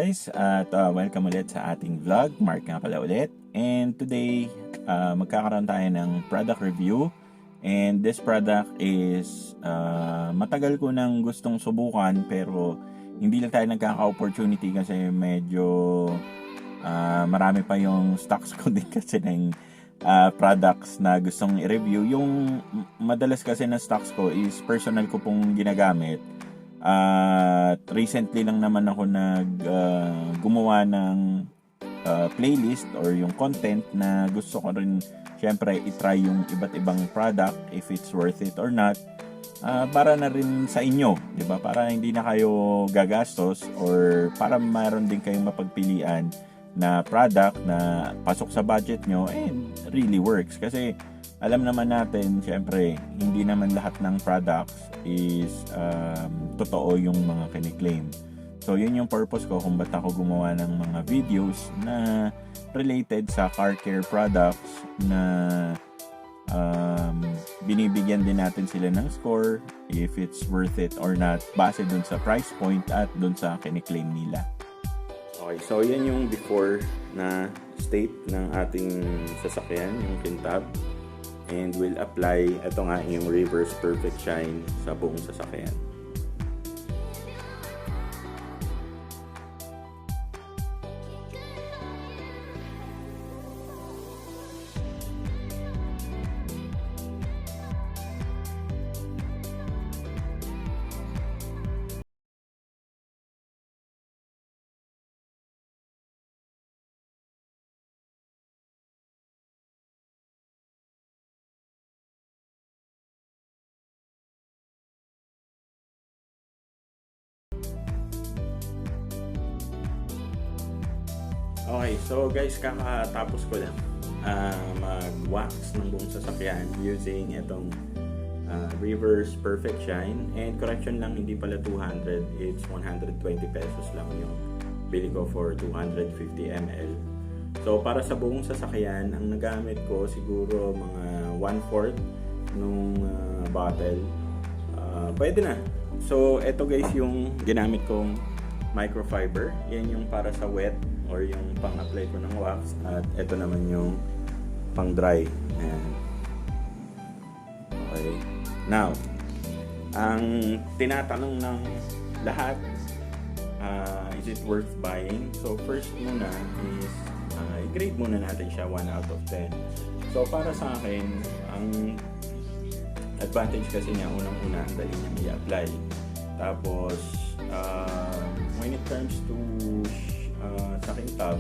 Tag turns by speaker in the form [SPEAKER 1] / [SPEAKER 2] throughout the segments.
[SPEAKER 1] guys at welcome ulit sa ating vlog. Mark nga pala ulit. And today, magkakaroon tayo ng product review. And this product is matagal ko nang gustong subukan pero hindi lang tayo nagkaka-opportunity kasi medyo marami pa yung stocks ko din kasi ng products na gustong i-review. Yung madalas kasi na stocks ko is personal ko pong ginagamit. At recently lang naman ako gumawa ng playlist or yung content na gusto ko rin syempre i-try yung iba't ibang product if it's worth it or not, para na rin sa inyo, di ba? Para hindi na kayo gagastos or para mayroon din kayong mapagpilian na product na pasok sa budget nyo and really works. Kasi alam naman natin, syempre, hindi naman lahat ng products is totoo yung mga kiniklaim. So, yun yung purpose ko kung ba't ako gumawa ng mga videos na related sa car care products na binibigyan din natin sila ng score if it's worth it or not base dun sa price point at dun sa kiniklaim nila. Okay, so yan yung before na state ng ating sasakyan, yung kintab. And we'll apply, ito nga yung reverse perfect shine sa buong sasakyan. Okay, so guys, kakatapos ko lang mag-wax ng buong sasakyan using itong reverse perfect shine. And correction lang, hindi pala 200, it's 120 pesos lang yung bili ko for 250 ml. So para sa buong sasakyan, ang nagamit ko siguro mga 1/4 nung bottle. Pwede na. So eto guys yung ginamit kong microfiber. Yan yung para sa wet or yung pang-apply ko ng wax. At ito naman yung pang-dry. Ayan. Okay. Now, ang tinatanong ng lahat, is it worth buying? So, first muna is, i-grade muna natin siya 1 out of 10. So, para sa akin, ang advantage kasi niya, unang-una, ang dali niyang i-apply. Tapos, when it comes to sa kintab,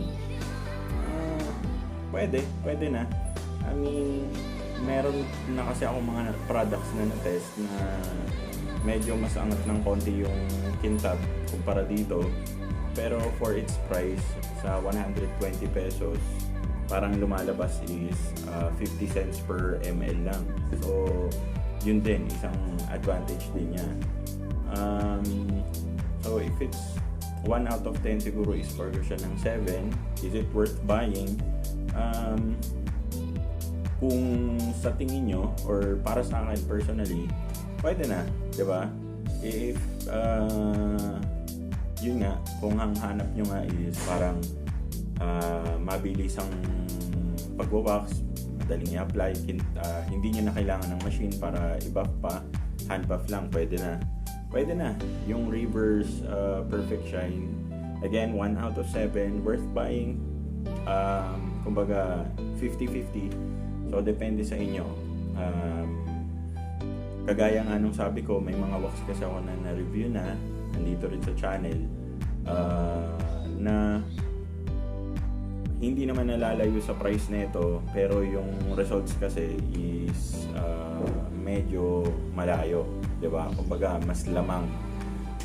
[SPEAKER 1] pwede na. I mean, meron na kasi ako mga products na na-test na medyo mas angat ng konti yung kintab kumpara dito. Pero for its price, sa 120 pesos, parang lumalabas is 50 cents per ml lang. So, yun din, isang advantage din niya. So, if it's 1 out of 10, siguro i-score ko siya ng 7. Is it worth buying? Kung sa tingin nyo, or para sa akin personally, pwede na, di ba? If, yun nga, kung ang hanap nyo nga is parang mabilis ang pag-wax, madaling i-apply, hindi nyo na kailangan ng machine para i-buff pa, hand buff lang, pwede na. Yung reverse perfect shine, again 1 out of 7, worth buying. Kumbaga 50-50, so depende sa inyo. Kagaya nga nung sabi ko, may mga wax kasi ako na na-review na nandito rin sa channel, na hindi naman nalalayo sa price nito, pero yung results kasi is medyo malayo, 'di ba? Kumbaga mas lamang.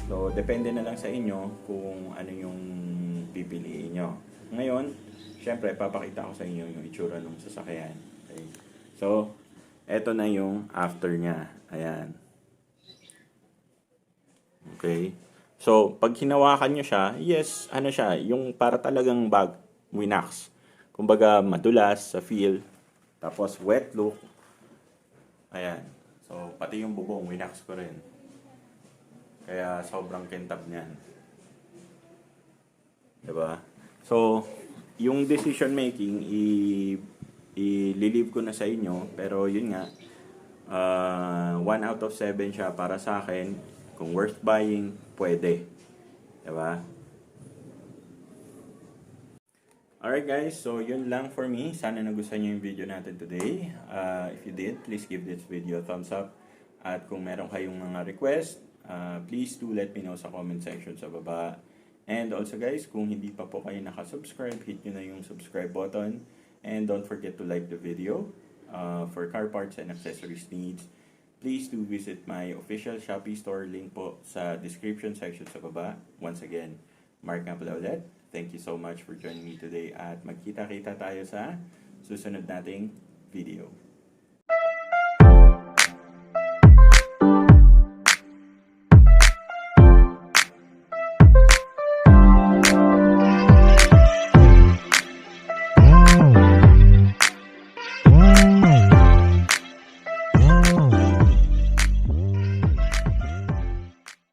[SPEAKER 1] So depende na lang sa inyo kung ano yung pipiliin nyo. Ngayon, syempre papakita ko sa inyo yung itsura ng sasakyan. Okay. So, eto na yung after niya. Ayan. Okay. So, pag hinawakan nyo siya, yes, ano siya, yung para talagang bag, winax. Kumbaga, madulas sa feel. Tapos, wet look. Ayan. So, pati yung bubong, winax ko rin. Kaya, sobrang kintab niyan. Diba? So, yung decision making, i-leave ko na sa inyo. Pero yun nga, 1 out of 7 siya para sa akin. Kung worth buying, pwede. Diba? Alright guys, so yun lang for me. Sana nagustuhan nyo yung video natin today. If you did, please give this video a thumbs up. At kung meron kayong mga request, please do let me know sa comment section sa baba. And also guys, kung hindi pa po kayo nakasubscribe, hit nyo na yung subscribe button. And don't forget to like the video. For car parts and accessories needs, please do visit my official Shopee store. Link po sa description section sa baba. Once again, Mark nga pala ulit. Thank you so much for joining me today at magkita-kita tayo sa susunod nating video.